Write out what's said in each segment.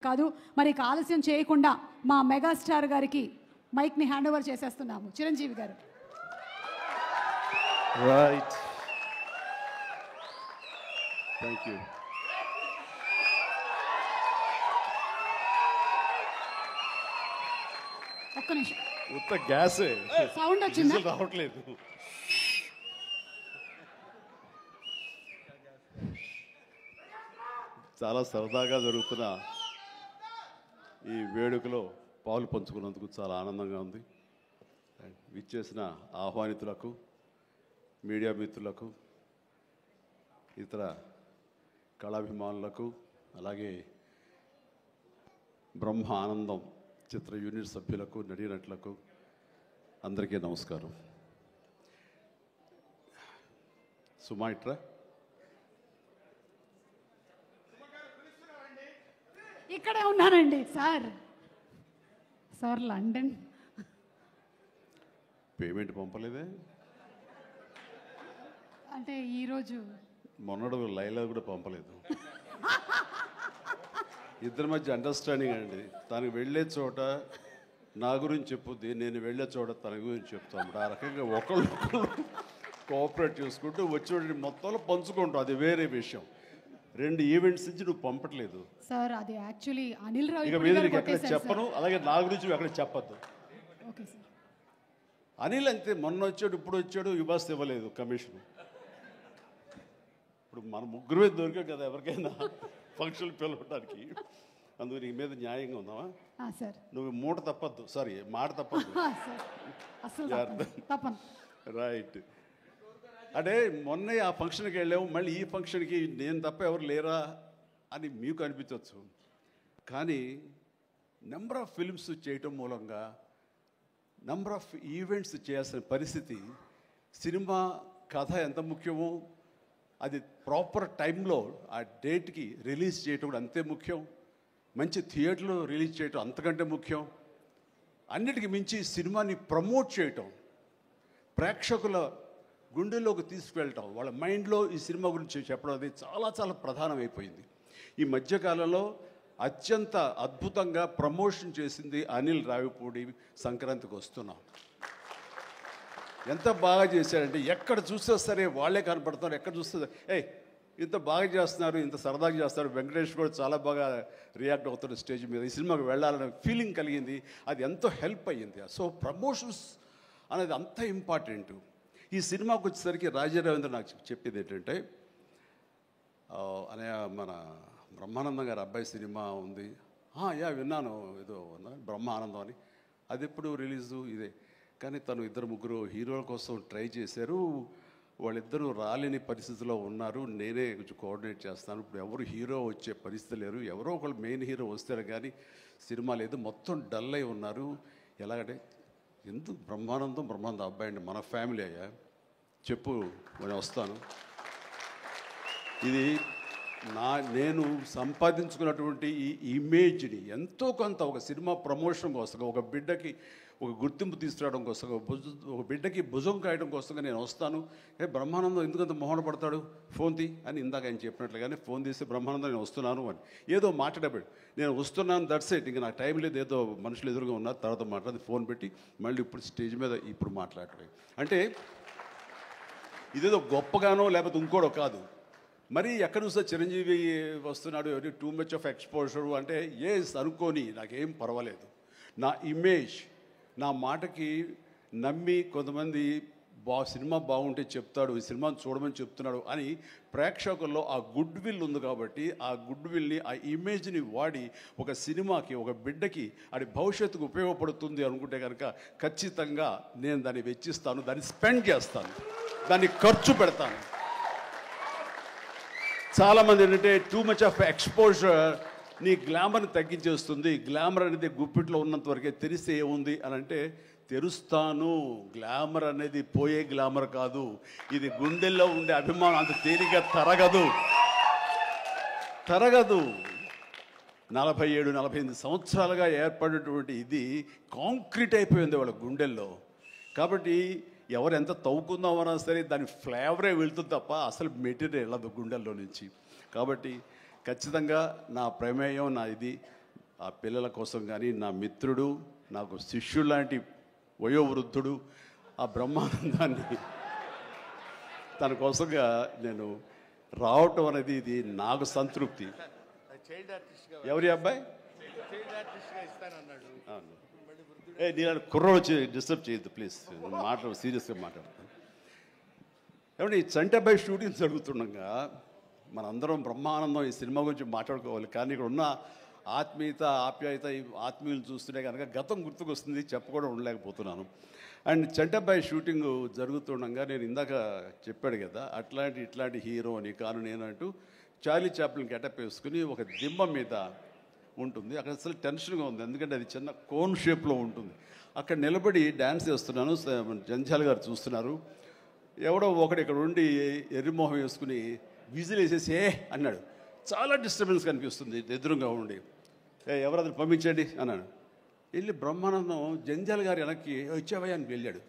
కాదు మరి ఆలస్యం చేయకుండా మా మెగాస్టార్ గారికి మైక్ ని హ్యాండ్ ఓవర్ చేసేస్తున్నాము. చిరంజీవి గారు. Right, thank you. ఒక్క నిమిషం, ఉత్త గ్యాసే సౌండ్ వచ్చిందా? రావట్లేదు. చాలా సరదాగా జరుగుతున్న ఈ వేడుకలో పాలు పంచుకున్నందుకు చాలా ఆనందంగా ఉంది. విచ్చేసిన ఆహ్వానితులకు, మీడియా మిత్రులకు, ఇతర కళాభిమానులకు, అలాగే బ్రహ్మ ఆనందం చిత్ర యూనిట్ సభ్యులకు, నటీనటులకు అందరికీ నమస్కారం. సుమాయిట్రా ఇక్కడే ఉన్నానండి సార్. సార్ లండన్ పేమెంట్ పంపలేదే? అంటే ఈరోజు మొన్నడు లైలా కూడా పంపలేదు. ఇద్దరి మధ్య అండర్స్టాండింగ్ అండి. తనకు వెళ్ళే చోట నా గురించి చెప్పుద్ది, నేను వెళ్ళే చోట తన గురించి చెప్తాము. ఆ రకంగా ఒకళ్ళు కోఆపరేట్ చేసుకుంటూ వచ్చి మొత్తంలో పంచుకుంటాం. అది వేరే విషయం. 2 ఈవెంట్స్ నుంచి నువ్వు పంపట్లేదు సార్. అది యాక్చువల్లీ అనిల్ రావు ఇక మీద ఎక్కడ చెప్పను, అలాగే నా గురించి ఎక్కడ చెప్పద్దు. Okay sir. అనిల్ అంతే, మొన్న వచ్చాడు, ఇప్పుడు వచ్చాడు, ఇవ్వాస్ ఇవ్వలేదు కమిషన్. ఇప్పుడు మన ముగ్గురు దొరికాం కదా ఎవరికైనా ఫంక్షన్ పిలవడానికి. అందుకు నీ మీద న్యాయంగా ఉందామా సార్? నువ్వు మూట తప్పద్దు, సారీ మాట తప్పద్దు. రైట్. అంటే మొన్న ఆ ఫంక్షన్కి వెళ్ళాము, మళ్ళీ ఈ ఫంక్షన్కి నేను తప్ప ఎవరు లేరా అని మీకు అనిపించవచ్చు. కానీ నెంబర్ ఆఫ్ ఫిల్మ్స్ చేయటం మూలంగా నెంబర్ ఆఫ్ ఈవెంట్స్ చేయాల్సిన పరిస్థితి, సినిమా కథ ఎంత ముఖ్యమో అది ప్రాపర్ టైంలో ఆ డేట్కి రిలీజ్ చేయటం కూడా అంతే ముఖ్యం. మంచి థియేటర్లో రిలీజ్ చేయటం అంతకంటే ముఖ్యం. అన్నిటికీ మించి సినిమాని ప్రమోట్ చేయటం, ప్రేక్షకుల గుండెల్లోకి తీసుకువెళ్ళటం, వాళ్ళ మైండ్లో ఈ సినిమా గురించి చెప్పడం అది చాలా చాలా ప్రధానమైపోయింది. ఈ మధ్యకాలంలో అత్యంత అద్భుతంగా ప్రమోషన్ చేసింది అనిల్ రావిపూడి. సంక్రాంతికి వస్తున్నాం, ఎంత బాగా చేశారంటే ఎక్కడ చూస్తే సరే వాళ్ళే కనపడుతున్నారు. ఎక్కడ చూస్తే ఇంత బాగా చేస్తున్నారు, ఇంత సరదాగా చేస్తున్నారు. వెంకటేష్ కూడా చాలా బాగా రియాక్ట్ అవుతారు స్టేజ్ మీద. ఈ సినిమాకి వెళ్ళాలనే ఫీలింగ్ కలిగింది. అది ఎంతో హెల్ప్ అయ్యింది. సో ప్రమోషన్స్ అనేది అంత ఇంపార్టెంట్. ఈ సినిమాకి వచ్చేసరికి రాజా రవీంద్ర నాకు చెప్పేది ఏంటంటే, అనే మన బ్రహ్మానందం గారి అబ్బాయి సినిమా ఉంది. విన్నాను, ఏదో బ్రహ్మ ఆనందం అని. అది ఎప్పుడు రిలీజు ఇదే. కానీ తను 2-3 హీరోల కోసం ట్రై చేశారు. వాళ్ళిద్దరూ రాలేని పరిస్థితిలో ఉన్నారు. నేనే కొంచెం కోఆర్డినేట్ చేస్తాను. ఇప్పుడు ఎవరు హీరో వచ్చే పరిస్థితి లేరు. ఎవరో ఒకళ్ళు మెయిన్ హీరో వస్తారు కానీ సినిమా లేదు. మొత్తం డల్ అయి ఉన్నారు. ఎలాగంటే ఎందుకు బ్రహ్మానందం అబ్బాయి అండి, మన ఫ్యామిలీ అయ్యా, చెప్పు నేను వస్తాను. ఇది నేను సంపాదించుకున్నటువంటి ఈ ఇమేజ్ని ఎంతో కొంత ఒక సినిమా ప్రమోషన్ కోసం, ఒక బిడ్డకి ఒక గుర్తింపు తీసుకురావడం కోసం, ఒక బిడ్డకి భుజం కాయడం కోసంగా నేను వస్తాను. బ్రహ్మానందం ఎందుకంత మొహన పడతాడు, ఫోన్ తీ అని ఇందాక ఆయన చెప్పినట్లుగానే ఫోన్ తీసి బ్రహ్మానందం నేను వస్తున్నాను అని ఏదో మాట్లాడబడి నేను వస్తున్నాను, దట్స్ ఇట్, ఇంకా నాకు టైం లేదు, ఏదో మనుషులు ఎదురుగా ఉన్నారు, తర్వాత మాట్లాడి ఫోన్ పెట్టి మళ్ళీ ఇప్పుడు స్టేజ్ మీద ఇప్పుడు మాట్లాడటం అంటే ఇదేదో గొప్పగానో లేకపోతే ఇంకోడో కాదు. మరి ఎక్కడ చూస్తే చిరంజీవి వస్తున్నాడు, టూ మచ్ ఆఫ్ ఎక్స్పోజర్ అంటే అనుకోని నాకేం పర్వాలేదు. నా ఇమేజ్, నా మాటకి నమ్మి కొంతమంది సినిమా బాగుంటే చెప్తాడు, ఈ సినిమాని చూడమని చెప్తున్నాడు అని ప్రేక్షకుల్లో ఆ గుడ్ విల్ ఉంది. కాబట్టి ఆ గుడ్ విల్ని, ఆ ఇమేజ్ని వాడి ఒక సినిమాకి, ఒక బిడ్డకి అది భవిష్యత్తుకు ఉపయోగపడుతుంది అనుకుంటే కనుక ఖచ్చితంగా నేను దాన్ని వెచ్చిస్తాను, దాన్ని స్పెండ్ చేస్తాను, దాన్ని ఖర్చు పెడతాను. చాలామంది ఏంటంటే టూ మచ్ ఆఫ్ ఎక్స్పోజర్ నీ గ్లామర్ని తగ్గించేస్తుంది. గ్లామర్ అనేది గుప్పిట్లో ఉన్నంత వరకే, తెలిస్తే ఏముంది అని అంటే తెరుస్తాను. గ్లామర్ అనేది పోయే గ్లామర్ కాదు, ఇది గుండెల్లో ఉండే అభిమానం అంత తేలిగా తరగదు. 47-48 సంవత్సరాలుగా ఏర్పడినటువంటి ఇది కాంక్రీట్ అయిపోయింది వాళ్ళ గుండెల్లో. కాబట్టి ఎవరు ఎంత తవ్వుకుందామన్నా సరే దాని ఫ్లేవరే వెళ్తుంది తప్ప అసలు మెటీరియల్ వెళ్ళదు గుండెల్లో నుంచి. కాబట్టి ఖచ్చితంగా నా ప్రమేయం, నా ఇది ఆ పిల్లల కోసం కానీ నా మిత్రుడు, నాకు శిష్యుడు లాంటి వయోవృద్ధుడు ఆ బ్రహ్మానందాన్ని తన కోసంగా నేను రావటం అనేది ఇది నాకు సంతృప్తి. ఎవరి అబ్బాయి నేను కుర్ర వచ్చి డిస్టర్బ్ చేయొద్దు ప్లీజ్, సీరియస్గా మాట్లాడతాను. ఏమంటే ఈ చంటబ్బాయి షూటింగ్ జరుగుతుండగా మనందరం బ్రహ్మానందం ఈ సినిమా గురించి మాట్లాడుకోవాలి, కానీ ఇక్కడ ఉన్న ఆత్మీయత ఆప్యాయత ఈ ఆత్మీయులు చూస్తుంటే కనుక గతం గుర్తుకొస్తుంది, చెప్పకుండా ఉండలేకపోతున్నాను. అండ్ చంటబ్బాయి షూటింగ్ జరుగుతుండగా నేను ఇందాక చెప్పాడు కదా ఇట్లాంటి హీరో అని కాను నేనంటూ చార్లీ చాప్లిన్ గెటప్ వేసుకుని ఒక దిమ్మ మీద ఉంటుంది. అక్కడ అసలు టెన్షన్గా ఉంది, ఎందుకంటే అది చిన్న కోన్ షేప్లో ఉంటుంది. అక్కడ నిలబడి డ్యాన్స్ చేస్తున్నాను, జంజాల్ గారు చూస్తున్నారు. ఎవడో ఒకడు ఇక్కడ ఉండి ఎర్రిమోహం వేసుకుని విజిల్ వేసేసి అన్నాడు. చాలా డిస్టర్బెన్స్ కనిపిస్తుంది ఎదురుగా ఉండి. ఎవరది పంపించండి అన్నాడు. వెళ్ళి బ్రహ్మానందం జంజాల్ గారు వెనక్కి వచ్చావయ్యా అని వెళ్ళాడు.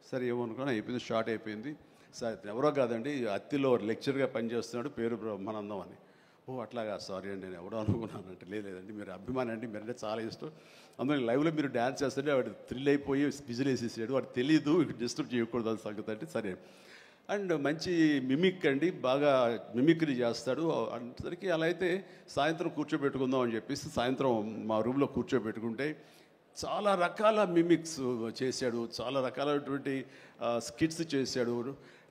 సరే ఏమనుకున్నా అయిపోయింది, షార్ట్ అయిపోయింది. సరే ఎవరో కాదండి అత్తిలో లెక్చర్గా పనిచేస్తున్నాడు, పేరు బ్రహ్మానందం అని. ఓ అట్లాగా, సారీ అండి నేను ఎవడో అనుకున్నానంటే లేదండి మీరు అభిమాని అండి, మీరంటే చాలా ఇష్టం, అందులో లైవ్లో మీరు డ్యాన్స్ చేస్తుంటే వాడు థ్రిల్ అయిపోయి విజిల్ వేసేసాడు, వాడు తెలీదు డిస్టర్బ్ చేయకూడదు అని సంగతి అంటే సరే. అండ్ మంచి మిమిక్ అండి, బాగా మిమిక్రీ చేస్తాడు అనేసరికి అలా అయితే సాయంత్రం కూర్చోబెట్టుకుందాం అని చెప్పేసి సాయంత్రం మా రూమ్లో కూర్చోబెట్టుకుంటే చాలా రకాల మిమిక్స్ చేశాడు, చాలా రకాలైనటువంటి స్కిట్స్ చేశాడు.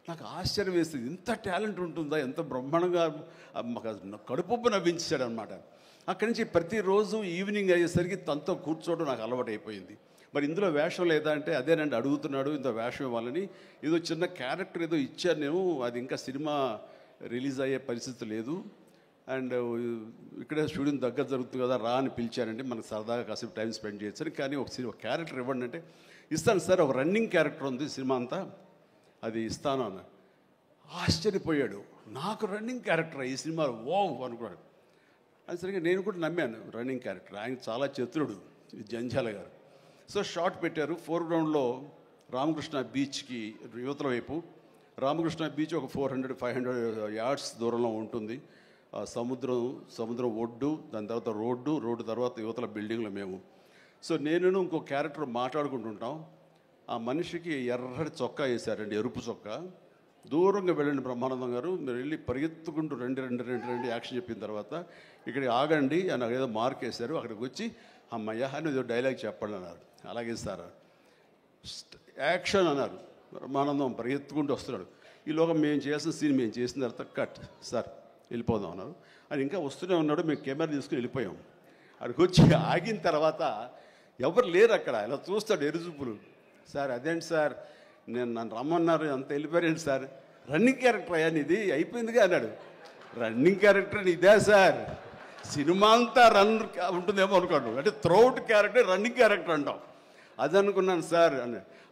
నాకు ఆశ్చర్యం వేస్తుంది, ఇంత టాలెంట్ ఉంటుందా, ఎంత బ్రహ్మాండంగా మాకు కడుపు నవ్వించాడు అనమాట. అక్కడి నుంచి ప్రతిరోజు ఈవినింగ్ అయ్యేసరికి తనతో కూర్చోవడం నాకు అలవాటు అయిపోయింది. మరి ఇందులో వేషం లేదా అంటే అదేనండి అడుగుతున్నాడు, ఇంత వేషం ఇవ్వాలని. ఏదో చిన్న క్యారెక్టర్ ఏదో ఇచ్చాను నేను, అది ఇంకా సినిమా రిలీజ్ అయ్యే పరిస్థితి లేదు. అండ్ ఇక్కడే షూటింగ్ దగ్గర జరుగుతుంది కదా రా అని పిలిచారండి, మనకు సరదాగా కాసేపు టైం స్పెండ్ చేయొచ్చు. కానీ ఒక క్యారెక్టర్ ఇవ్వండి అంటే ఇస్తాను సార్, ఒక రన్నింగ్ క్యారెక్టర్ ఉంది సినిమా అంతా, అది ఇస్తాను అన్న. ఆశ్చర్యపోయాడు, నాకు రన్నింగ్ క్యారెక్టర్ ఈ సినిమాలో ఓ అనుకున్నాడు. అది సరిగ్గా నేను కూడా నమ్మాను, రన్నింగ్ క్యారెక్టర్. ఆయన చాలా చతురుడు జంజాల గారు. సో షార్ట్ పెట్టారు. ఫోర్గ్రౌండ్లో రామకృష్ణ బీచ్కి యువతల వైపు, రామకృష్ణ బీచ్ ఒక 400-500 యార్డ్స్ దూరంలో ఉంటుంది. సముద్రం ఒడ్డు, దాని తర్వాత రోడ్డు తర్వాత యువతల బిల్డింగ్లో మేము. సో నేను ఇంకో క్యారెక్టర్ మాట్లాడుకుంటుంటాం. ఆ మనిషికి ఎర్రటి చొక్కా వేశారండి, ఎరుపు చొక్కా. దూరంగా వెళ్ళండి బ్రహ్మానందం గారు, మీరు వెళ్ళి పరిగెత్తుకుంటూ రెండు యాక్షన్ చెప్పిన తర్వాత ఇక్కడికి ఆగండి అని ఏదో మార్క్ వేశారు. అక్కడికి వచ్చి అమ్మయ్య అని ఏదో డైలాగ్ చెప్పండి అన్నారు. అలాగే సార్ యాక్షన్ అన్నారు. బ్రహ్మానందం పరిగెత్తుకుంటూ వస్తున్నాడు. ఈలోగా మేము చేసిన సీన్ మేము చేసిన తర్వాత కట్ సార్ వెళ్ళిపోదాం అన్నారు. అని ఇంకా వస్తూనే ఉన్నాడు. మేము కెమెరా తీసుకుని వెళ్ళిపోయాం. అక్కడికి వచ్చి ఆగిన తర్వాత ఎవరు లేరు అక్కడ. ఇలా చూస్తాడు ఎరుజుపులు. సార్ అదేంటి సార్, నన్ను రమ్మన్నారు అంత వెళ్ళిపోయారండి సార్, రన్నింగ్ క్యారెక్టర్ అయ్యా ఇది అయిపోయిందిగా అన్నాడు. రన్నింగ్ క్యారెక్టర్ ఇదే సార్, సినిమా అంతా రన్ ఉంటుందేమో అనుకోండి, అంటే త్రౌట్ క్యారెక్టర్ రన్నింగ్ క్యారెక్టర్ అంటాం. అది అనుకున్నాను సార్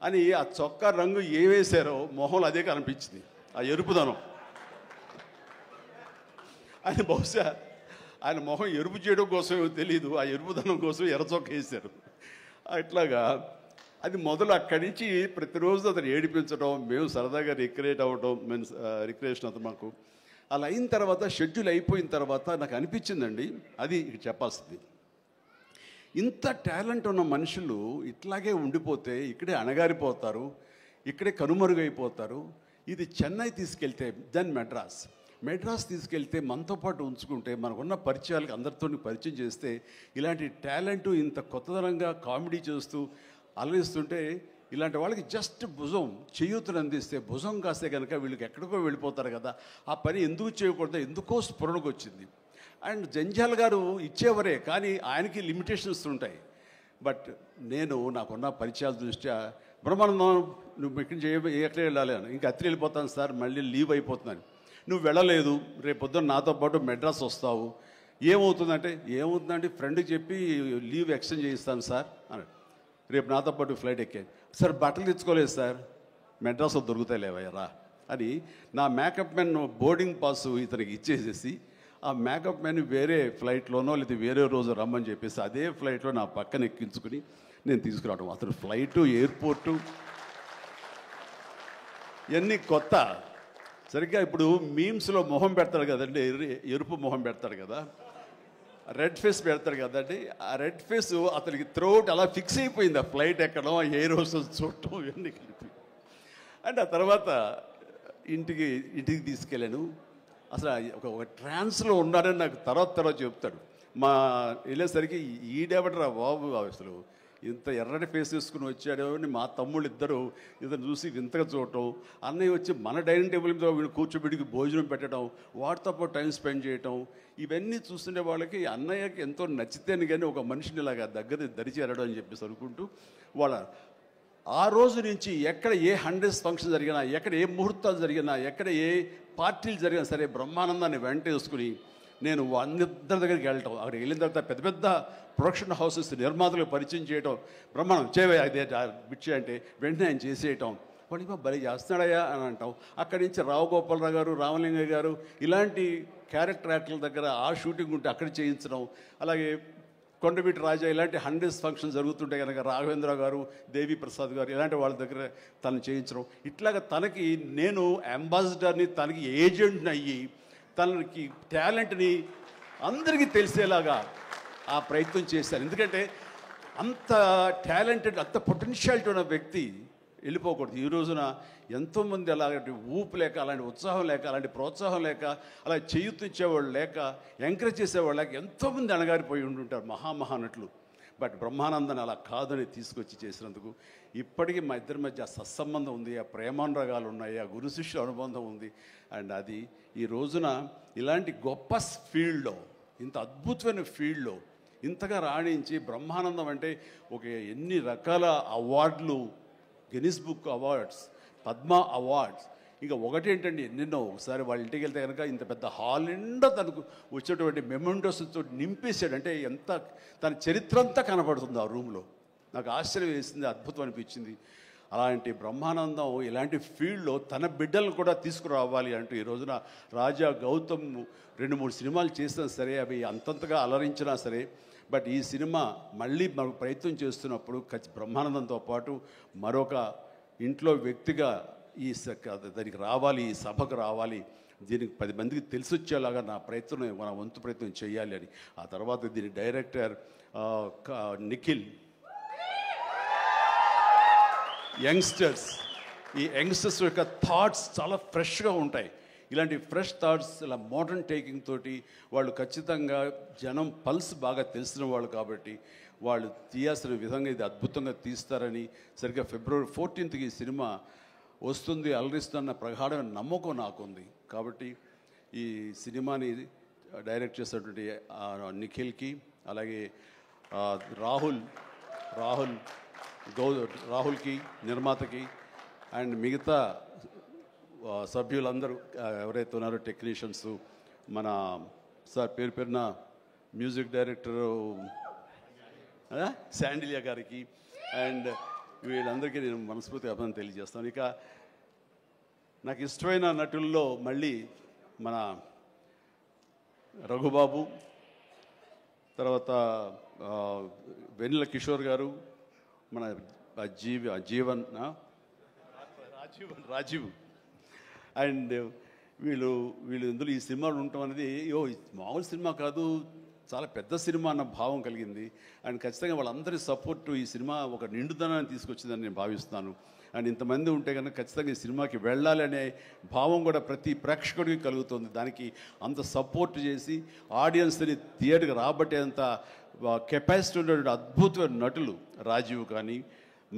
అని ఆ చొక్కా రంగు ఏ వేశారో మొహంలో అదే కనిపించింది, ఆ ఎరుపుదనం. ఆయన బహుశా ఆయన మొహం ఎరుపు చేయడం కోసం తెలియదు, ఆ ఎరుపుదనం కోసం ఎర్ర చొక్క వేశారు. అట్లాగా అది మొదలు అక్కడి నుంచి ప్రతిరోజు అతను ఏడిపించడం, మేము సరదాగా రిక్రియేట్ అవ్వడం, రిక్రియేషన్ అవుతాం మాకు. అలా అయిన తర్వాత షెడ్యూల్ అయిపోయిన తర్వాత నాకు అనిపించిందండి, అది ఇక్కడ చెప్పాల్సింది, ఇంత టాలెంట్ ఉన్న మనుషులు ఇట్లాగే ఉండిపోతే ఇక్కడే అణగారిపోతారు, ఇక్కడే కనుమరుగైపోతారు. ఇది చెన్నై తీసుకెళ్తే దెన్ మెడ్రాస్ తీసుకెళ్తే మనతో పాటు ఉంచుకుంటే మనకున్న పరిచయాలకు అందరితో పరిచయం చేస్తే ఇలాంటి టాలెంట్ ఇంత కొత్తదనంగా కామెడీ చేస్తూ అలరిస్తుంటే ఇలాంటి వాళ్ళకి జస్ట్ భుజం చేయూతను అందిస్తే, భుజం కాస్తే కనుక వీళ్ళకి ఎక్కడికో వెళ్ళిపోతారు కదా. ఆ పని ఎందుకు చేయకూడదు, ఎందుకో స్ఫురణకు వచ్చింది. అండ్ జంజాల్ గారు ఇచ్చేవరే, కానీ ఆయనకి లిమిటేషన్స్ ఉంటాయి. బట్ నాకున్న పరిచయాల దృష్ట్యా బ్రహ్మానందం నువ్వు ఇక్కడి నుంచి ఎక్కడ వెళ్ళాలి అని, ఇంకా అత్రి వెళ్ళిపోతాను సార్, మళ్ళీ లీవ్ అయిపోతున్నాను. నువ్వు వెళ్ళలేదు, రేపు పొద్దున్న నాతో పాటు మెడ్రాస్ వస్తావు, ఏమవుతుందంటే ఫ్రెండ్కి చెప్పి లీవ్ ఎక్స్టెండ్ చేయిస్తాను సార్ అని. రేపు నాతో పాటు ఫ్లైట్ ఎక్కాను సార్, బట్టలు తెచ్చుకోలేదు సార్, మెడ్రాస్లో దొరుకుతాయి లేవయ్యరా అని నా మేకప్ మ్యాన్ బోర్డింగ్ పాస్ ఇతనికి ఇచ్చేసేసి ఆ మేకప్ మ్యాన్ వేరే ఫ్లైట్లోనో లేదా వేరే రోజు రమ్మని చెప్పేసి అదే ఫ్లైట్లో నా పక్కన ఎక్కించుకుని నేను తీసుకురావడం. అతను ఫ్లైటు, ఎయిర్పోర్టు ఇవన్నీ కొత్త. సరిగ్గా ఇప్పుడు మీమ్స్లో మొహం పెడతాడు కదండి, ఎరుపు మొహం పెడతాడు కదా, రెడ్ ఫేస్ పెడతాడు కదండి, ఆ రెడ్ ఫేస్ అతనికి త్రోట్ అలా ఫిక్స్ అయిపోయింది. ఆ ఫ్లైట్ ఎక్కడం, ఆ ఎయిర్ హోస్టెస్ చూడటం ఇవన్నీ కలిపి. అండ్ ఆ తర్వాత ఇంటికి తీసుకెళ్ళాను. అసలు ఒక ట్రాన్స్లో ఉన్నాడని నాకు తర్వాత చెప్తాడు. వెళ్ళేసరికి ఈడెవడరా బాబు అసలు ఇంత ఎర్రటి ఫేస్ వేసుకుని వచ్చాడో అని మా తమ్ముళ్ళు ఇద్దరు చూసి వింతగా చూడటం, అన్నయ్య వచ్చి మన డైనింగ్ టేబుల్ మీద వీళ్ళు కూర్చోబెడికి భోజనం పెట్టడం, వాటితో పాటు టైం స్పెండ్ చేయటం, ఇవన్నీ చూస్తుండే వాళ్ళకి అన్నయ్యకి ఎంతో నచ్చితేనే కానీ ఒక మనిషిని ఇలాగా దగ్గర దరిచేరడం అని చెప్పేసి అనుకుంటూ వాళ్ళ ఆ రోజు నుంచి ఎక్కడ ఏ 100th ఫంక్షన్ జరిగినా, ఎక్కడ ఏ ముహూర్తాలు జరిగినా, ఎక్కడ ఏ పార్టీలు జరిగినా సరే బ్రహ్మానందాన్ని వెంట వేసుకుని నేను అందరి దగ్గరికి వెళ్ళటం, అక్కడికి వెళ్ళిన తర్వాత పెద్ద పెద్ద ప్రొడక్షన్ హౌసెస్ నిర్మాతలకు పరిచయం చేయటం, బ్రహ్మాండం చేయవే అదే బిచ్చే అంటే వెంటనే ఆయన చేసేయటం, వాడికి బలి చేస్తున్నాడయ్యా అని అంటాం. అక్కడి నుంచి రావు గోపాలరావు గారు, రామలింగయ్య గారు ఇలాంటి క్యారెక్టర్ యాక్టర్ల దగ్గర ఆ షూటింగ్ ఉంటే అక్కడ చేయించడం, అలాగే కొండవీటి రాజా ఇలాంటి 100th ఫంక్షన్ జరుగుతుంటే కనుక రాఘవేంద్ర గారు, దేవి ప్రసాద్ గారు ఇలాంటి వాళ్ళ దగ్గర తను చేయించడం, ఇట్లాగా తనకి నేను అంబాసిడర్ని, తనకి ఏజెంట్ని అయ్యి తనకి టాలెంట్ని అందరికీ తెలిసేలాగా ఆ ప్రయత్నం చేశాను. ఎందుకంటే అంత టాలెంటెడ్, అంత పొటెన్షియాలిటీ ఉన్న వ్యక్తి వెళ్ళిపోకూడదు. ఈ రోజున ఎంతోమంది అలాంటి ఊపు లేక, అలాంటి ఉత్సాహం లేక, అలాంటి ప్రోత్సాహం లేక, అలా చేయూతించేవాళ్ళు లేక, ఎంకరేజ్ చేసేవాళ్ళు లేక ఎంతోమంది అణగారిపోయి ఉంటుంటారు మహానటులు. బట్ బ్రహ్మానందాన్ని అలా కాదని తీసుకొచ్చి చేసినందుకు ఇప్పటికీ మా ఇద్దరి మధ్య సత్సంబంధం ఉంది, ఆ ప్రేమానురాగాలు ఉన్నాయి, ఆ గురు శిష్యుల అనుబంధం ఉంది. అండ్ అది ఈ రోజున ఇలాంటి గొప్ప ఫీల్డ్లో, ఇంత అద్భుతమైన ఫీల్డ్లో ఇంతగా రాణించి బ్రహ్మానందం అంటే ఎన్ని రకాల అవార్డులు, Guinness book awards, Padma awards, ఇంకా ఒకటేంటండి ఎన్నెన్నో. ఒకసారి వాళ్ళ ఇంటికి వెళ్తే కనుక ఇంత పెద్ద హాల్ నిండా తనకు వచ్చేటువంటి మెమెంటోస్తో నింపేశాడు. అంటే ఎంత తన చరిత్ర అంతా కనపడుతుంది ఆ రూమ్లో. నాకు ఆశ్చర్యం వేసింది, అద్భుతం అనిపించింది. అలాంటి బ్రహ్మానందం ఇలాంటి ఫీల్డ్లో తన బిడ్డలను కూడా తీసుకురావాలి అంటూ ఈ రోజున రాజా గౌతమ్ 2-3 సినిమాలు చేసినా సరే, అవి అంతంతగా అలరించినా సరే, బట్ ఈ సినిమా మళ్ళీ మనకు ప్రయత్నం చేస్తున్నప్పుడు బ్రహ్మానందంతో పాటు మరొక ఇంట్లో వ్యక్తిగా దానికి రావాలి, ఈ సభకు రావాలి, దీనికి 10 మందికి తెలిసొచ్చేలాగా మన వంతు ప్రయత్నం చేయాలి అని. ఆ తర్వాత దీని డైరెక్టర్ నిఖిల్, యంగ్స్టర్స్, ఈ యంగ్స్టర్స్ యొక్క థాట్స్ చాలా ఫ్రెష్గా ఉంటాయి. ఇలాంటి ఫ్రెష్ థాట్స్, ఇలా మోడర్న్ టేకింగ్ తోటి వాళ్ళు ఖచ్చితంగా జనం పల్స్ బాగా తెలిసిన వాళ్ళు కాబట్టి వాళ్ళు తీయాల్సిన విధంగా ఇది అద్భుతంగా తీస్తారని, సరిగ్గా February 14th ఈ సినిమా వస్తుంది, అలరిస్తున్న ప్రగాఢమైన నమ్మకం నాకుంది. కాబట్టి ఈ సినిమాని డైరెక్ట్ చేసినటువంటి నిఖిల్కి, అలాగే రాహుల్కి నిర్మాతకి, అండ్ మిగతా సభ్యులందరూ ఎవరైతే ఉన్నారో టెక్నీషియన్స్, మన సార్ పేరున మ్యూజిక్ డైరెక్టరు శాండిలియా గారికి, అండ్ వీళ్ళందరికీ నేను మనస్ఫూర్తిగా అభినందన తెలియజేస్తాను. ఇక నాకు ఇష్టమైన నటుల్లో మళ్ళీ మన రఘుబాబు, తర్వాత వెన్నెల కిషోర్ గారు, మన రాజీవ్, అండ్ వీళ్ళు ఇందులో ఈ సినిమాలు ఉండటం అనేది మామూలు సినిమా కాదు, చాలా పెద్ద సినిమా అన్న భావం కలిగింది. అండ్ ఖచ్చితంగా వాళ్ళందరి సపోర్టు ఈ సినిమా ఒక నిండుదనాన్ని తీసుకొచ్చిందని నేను భావిస్తున్నాను. అండ్ ఇంతమంది ఉంటే కనుక ఖచ్చితంగా ఈ సినిమాకి వెళ్ళాలి అనే భావం కూడా ప్రతి ప్రేక్షకుడికి కలుగుతుంది. దానికి అంత సపోర్ట్ చేసి ఆడియన్స్ని థియేటర్కి రాబట్టేంత కెపాసిటీ ఉన్నటువంటి అద్భుతమైన నటులు రాజీవ్ కానీ,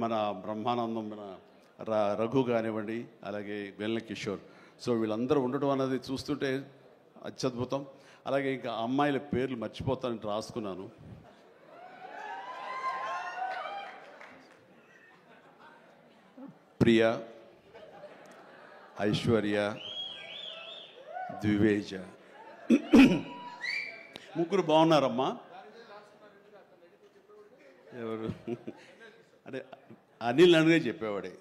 మన బ్రహ్మానందం, మన రఘు కానివ్వండి, అలాగే వెన్నెల కిషోర్. సో వీళ్ళందరూ ఉండటం అనేది చూస్తుంటే అత్యద్భుతం. అలాగే ఇంకా అమ్మాయిల పేర్లు మర్చిపోతానని రాసుకున్నాను. ప్రియా, ఐశ్వర్య, ద్వివేజ, ముగ్గురు బాగున్నారమ్మా. ఎవరు అంటే అనిల్ నన్నుగా చెప్పేవాడే.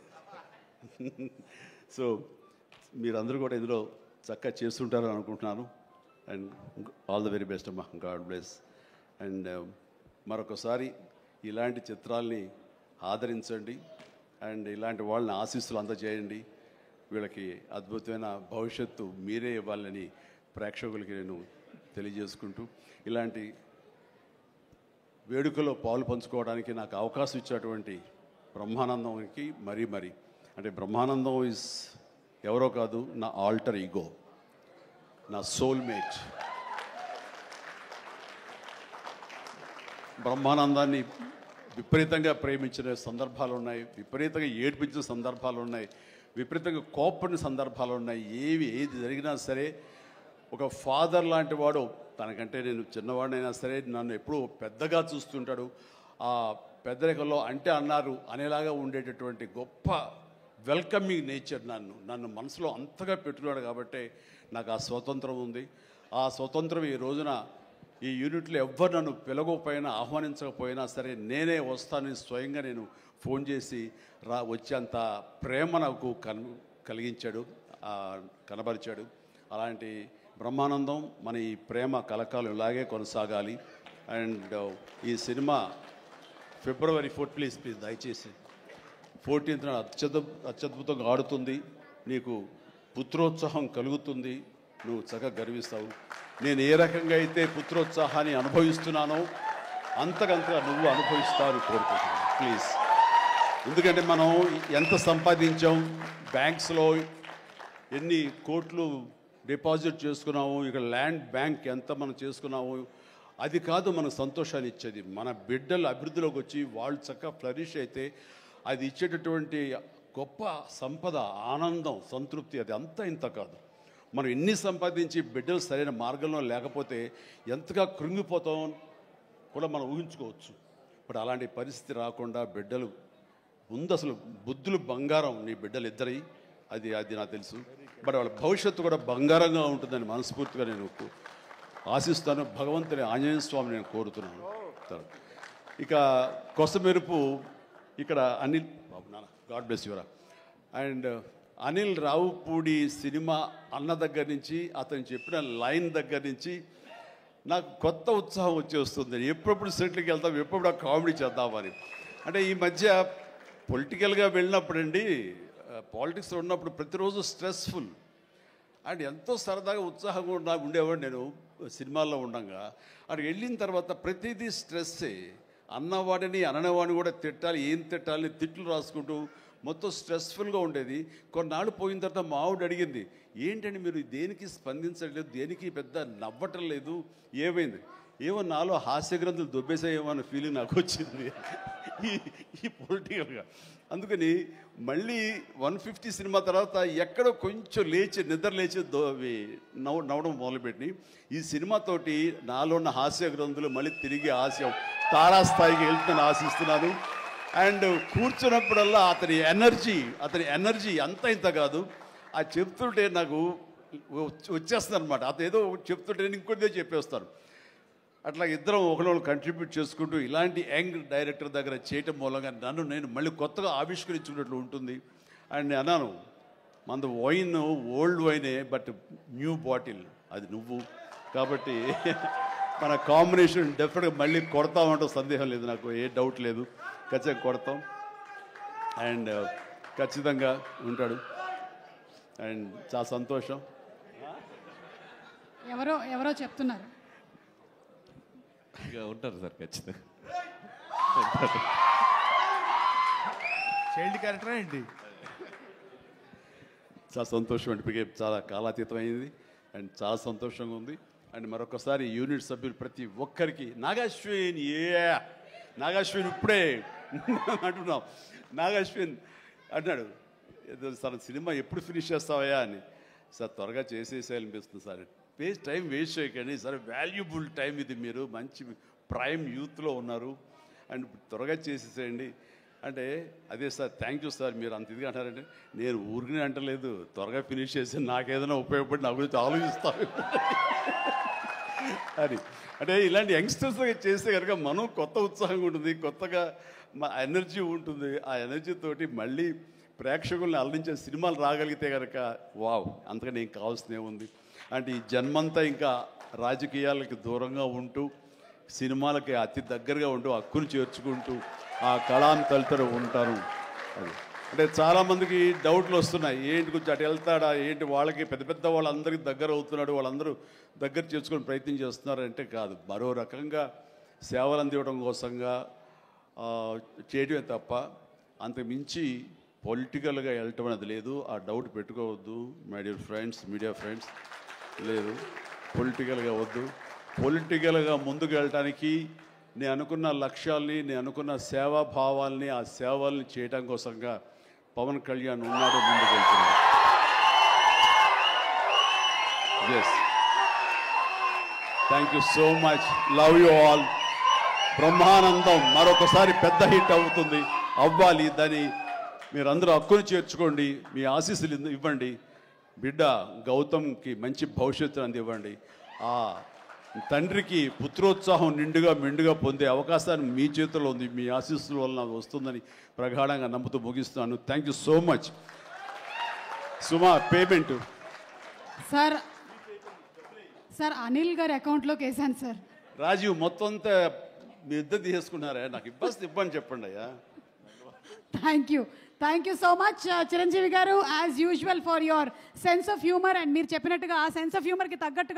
సో మీరందరూ కూడా ఇందులో చక్కగా చేస్తుంటారని అనుకుంటున్నాను. And all the very best అమ్మా, గాడ్ బ్లెస్. అండ్ మరొకసారి ఇలాంటి చిత్రాల్ని ఆదరించండి, అండ్ ఇలాంటి వాళ్ళని ఆశీస్సులు అందజేయండి. వీళ్ళకి అద్భుతమైన భవిష్యత్తు మీరే ఇవ్వాలని ప్రేక్షకులకి నేను తెలియజేసుకుంటూ, ఇలాంటి వేడుకలో పాలు పంచుకోవడానికి నాకు అవకాశం ఇచ్చినటువంటి బ్రహ్మానందంకి మరీ అంటే బ్రహ్మానందం ఇస్ ఎవరో కాదు, నా ఆల్టర్ ఈగో, నా సోల్మేట్. బ్రహ్మానందాన్ని విపరీతంగా ప్రేమించిన సందర్భాలు ఉన్నాయి, విపరీతంగా ఏడ్పించిన సందర్భాలు ఉన్నాయి, విపరీతంగా కోప్పడిన సందర్భాలు ఉన్నాయి. ఏది జరిగినా సరే ఒక ఫాదర్ లాంటి వాడు, తనకంటే నేను చిన్నవాడినైనా సరే నన్ను ఎప్పుడూ పెద్దగా చూస్తుంటాడు. ఆ పెద్దరికంలో అంటే అన్నారు అనేలాగా ఉండేటటువంటి గొప్ప వెల్కమింగ్ నేచర్ నన్ను మనసులో అంతగా పెట్టుకున్నాడు. కాబట్టి నాకు ఆ స్వతంత్రం ఉంది. ఆ స్వతంత్రం ఈ రోజున ఈ యూనిట్లో ఎవ్వరు నన్ను పిలవకపోయినా ఆహ్వానించకపోయినా సరే నేనే వస్తానని స్వయంగా నేను ఫోన్ చేసి వచ్చేంత ప్రేమ నాకు కలిగించాడు, కనబరిచాడు. అలాంటి బ్రహ్మానందం మన ఈ ప్రేమ కలకాలం ఇలాగే కొనసాగాలి. అండ్ ఈ సినిమా ఫిబ్రవరి 4 ప్లీజ్ దయచేసి 14th అత్యద్భుతంగా ఆడుతుంది. నీకు పుత్రోత్సాహం కలుగుతుంది, నువ్వు చక్కగా గర్విస్తావు. నేను ఏ రకంగా అయితే పుత్రోత్సాహాన్ని అనుభవిస్తున్నానో అంతకంతగా నువ్వు అనుభవిస్తావు కోరుకుంటున్నాను ప్లీజ్. ఎందుకంటే మనం ఎంత సంపాదించాం, బ్యాంక్స్లో ఎన్ని కోట్లు డిపాజిట్ చేసుకున్నాము, ఇక్కడ ల్యాండ్ బ్యాంక్ ఎంత మనం చేసుకున్నాము, అది కాదు మనకు సంతోషాన్ని ఇచ్చేది. మన బిడ్డలు అభివృద్ధిలోకి వచ్చి వాళ్ళు చక్కగా ఫ్లరిష్ అయితే అది ఇచ్చేటటువంటి గొప్ప సంపద, ఆనందం, సంతృప్తి అది అంతా ఇంత కాదు. మనం ఎన్ని సంపాదించి బిడ్డలు సరైన మార్గంలో లేకపోతే ఎంతగా కృంగిపోతాం కూడా మనం ఊహించుకోవచ్చు. ఇప్పుడు అలాంటి పరిస్థితి రాకుండా బిడ్డలు ముందు అసలు బుద్ధులు బంగారం నీ బిడ్డలు ఇద్దరి, అది నాకు తెలుసు. బట్ వాళ్ళ భవిష్యత్తు కూడా బంగారంగా ఉంటుందని మనస్ఫూర్తిగా నేను ఆశిస్తాను. భగవంతుని ఆంజనేయ స్వామి నేను కోరుతున్నాను. ఇక కొసమెరుపు ఇక్కడ అనిల్ బాబు నాన్న గాడ్ బ్లెస్ యువరా. అండ్ అనిల్ రావుపూడి సినిమా అన్న దగ్గర నుంచి అతను చెప్పిన లైన్ దగ్గర నుంచి నాకు కొత్త ఉత్సాహం వచ్చేస్తుంది. ఎప్పుడప్పుడు సెట్లకి వెళ్తాం, ఎప్పుడు ఆ కామెడీ చేద్దామని. అంటే ఈ మధ్య పొలిటికల్గా వెళ్ళినప్పుడండి, పాలిటిక్స్లో ఉన్నప్పుడు ప్రతిరోజు స్ట్రెస్ఫుల్ అండ్ ఎంతో సరదాగా ఉత్సాహంగా ఉండేవాడు నేను సినిమాల్లో ఉండగా. అక్కడికి వెళ్ళిన తర్వాత ప్రతిదీ స్ట్రెస్సే. అన్నవాడిని అననేవాడిని కూడా తిట్టాలి, ఏం తిట్టాలి, తిట్లు రాసుకుంటూ మొత్తం స్ట్రెస్ఫుల్గా ఉండేది. కొన్నాళ్ళు పోయిన తర్వాత మా ఆవిడ అడిగింది, ఏంటండి మీరు దేనికి స్పందించట్లేదు, దేనికి పెద్ద నవ్వటం లేదు, ఏమైంది? ఏమో నాలో హాస్య గ్రంథులు దొబ్బేసాయేమో అన్న ఫీలింగ్ నాకు వచ్చింది ఈ పొలిటికల్గా. అందుకని మళ్ళీ 150 సినిమా తర్వాత ఎక్కడో కొంచెం నిద్ర లేచి నవ్వడం మొదలుపెట్టి ఈ సినిమాతోటి నాలో ఉన్న హాస్య గ్రంథులు మళ్ళీ తిరిగి హాస్యం తారాస్థాయికి వెళ్తుందని ఆశిస్తున్నాను. అండ్ కూర్చున్నప్పుడల్లా అతని ఎనర్జీ అంత ఇంత కాదు. ఆ చెప్తుంటే నాకు వచ్చేస్తుంది అనమాట. అతను ఏదో చెప్తుంటే నేను ఇంకోటిదే చెప్పేస్తాను. అట్లా ఇద్దరం ఒకళ్ళు కంట్రిబ్యూట్ చేసుకుంటూ ఇలాంటి యంగ్ డైరెక్టర్ దగ్గర చేయటం మూలంగా నేను మళ్ళీ కొత్తగా ఆవిష్కరించుకున్నట్లు ఉంటుంది. అండ్ అన్నాను, మనది వైన్ ఓల్డ్ వైనే, బట్ న్యూ బాటిల్ అది నువ్వు. కాబట్టి మన కాంబినేషన్ డెఫినెట్గా మళ్ళీ కొడతామంటే సందేహం లేదు, నాకు ఏ డౌట్ లేదు. ఖచ్చితంగా కొడతాం. అండ్ ఖచ్చితంగా ఉంటాడు. అండ్ చాలా సంతోషం. ఎవరో చెప్తున్నారు ఉంటారు సార్, ఖచ్చితంగా చైల్డ్ క్యారెక్టర్ ఏంటి? చాలా సంతోషం అండి, చాలా కాలాతీతం అయింది అండ్ చాలా సంతోషంగా ఉంది. అండ్ మరొకసారి యూనిట్ సభ్యులు ప్రతి ఒక్కరికి నాగాశ్విన్ ఇప్పుడే అంటున్నాం. నాగాశ్విన్ అన్నాడు, సార్ సినిమా ఎప్పుడు ఫినిష్ చేస్తావయ్యా అని. సార్ త్వరగా చేసేసేయాలనిపిస్తుంది సార్, టైం వేస్ట్ చేయకండి సార్, వాల్యుబుల్ టైం ఇది, మీరు మంచి ప్రైమ్ యూత్లో ఉన్నారు అండ్ త్వరగా చేసేసేయండి అంటే. అదే సార్, థ్యాంక్ యూ సార్, మీరు అంత ఇదిగా అంటారంటే నేను ఊరికనే అంటలేదు, త్వరగా ఫినిష్ చేసి నాకేదైనా ఉపయోగపడి నా గురించి ఆలోచిస్తాను అని. అంటే ఇలాంటి యంగ్స్టర్స్ చేస్తే కనుక మనం కొత్త ఉత్సాహంగా ఉంటుంది, కొత్తగా మా ఎనర్జీ ఉంటుంది. ఆ ఎనర్జీతోటి మళ్ళీ ప్రేక్షకుల్ని అలరించే సినిమాలు రాగలిగితే కనుక వావ్, అంతకని ఏం కావాల్సినే ఉంది. అంటే ఈ జన్మంతా ఇంకా రాజకీయాలకి దూరంగా ఉంటూ సినిమాలకి అతి దగ్గరగా ఉంటూ హక్కును చేర్చుకుంటూ ఆ కళాన్ని తలుతూ ఉంటారు. అది అంటే చాలామందికి డౌట్లు వస్తున్నాయి, ఏంటి కొంచెం అటు వెళ్తాడా ఏంటి, వాళ్ళకి పెద్ద వాళ్ళందరికీ దగ్గర అవుతున్నాడు, వాళ్ళందరూ దగ్గర చేసుకొని ప్రయత్నం చేస్తున్నారు అంటే కాదు, మరో రకంగా సేవలు అందివ్వడం కోసంగా చేయడమే తప్ప అంతకు మించి పొలిటికల్గా వెళ్ళటం అనేది లేదు. ఆ డౌట్ పెట్టుకోవద్దు my dear friends, media friends. లేదు, పొలిటికల్గా వద్దు. పొలిటికల్గా ముందుకు వెళ్ళటానికి నేను అనుకున్న లక్ష్యాల్ని, నేను అనుకున్న సేవాభావాల్ని, ఆ సేవల్ని చేయడం కోసంగా పవన్ కళ్యాణ్ ఉన్నాడు, ముందుకు వెళ్తున్నాడు. Yes, thank you so much, love you all. Brahmanandam మరొకసారి పెద్ద హిట్ అవుతుంది, అవ్వాలి. దాన్ని మీరందరూ హక్కును చేర్చుకోండి, మీ ఆశీస్సులు ఇవ్వండి. బిడ్డ గౌతమ్కి మంచి భవిష్యత్తు అందివ్వండి. ఆ తండ్రికి పుత్రోత్సాహం నిండుగా మెండుగా పొందే అవకాశాన్ని మీ చేతుల్లో ఉంది. మీ ఆశీస్సుల వలన వస్తుందని ప్రగాఢంగా నమ్ముతూ ముగిస్తున్నాను. Thank you so much. Suma, payment sir Anil గారి అకౌంట్లోకి వేసాను సార్. రాజీవ్ మొత్తం అంతా మీ ఇద్దరు తీసుకున్నారా? నాకు ఇబ్బంది చెప్పండి అయ్యా. Thank you so much Chiranjeevi garu, as usual for your sense of humour. And మీరు చెప్పినట్టుగా ఆ సెన్స్ ఆఫ్ హ్యూమర్కి తగ్గట్టుగా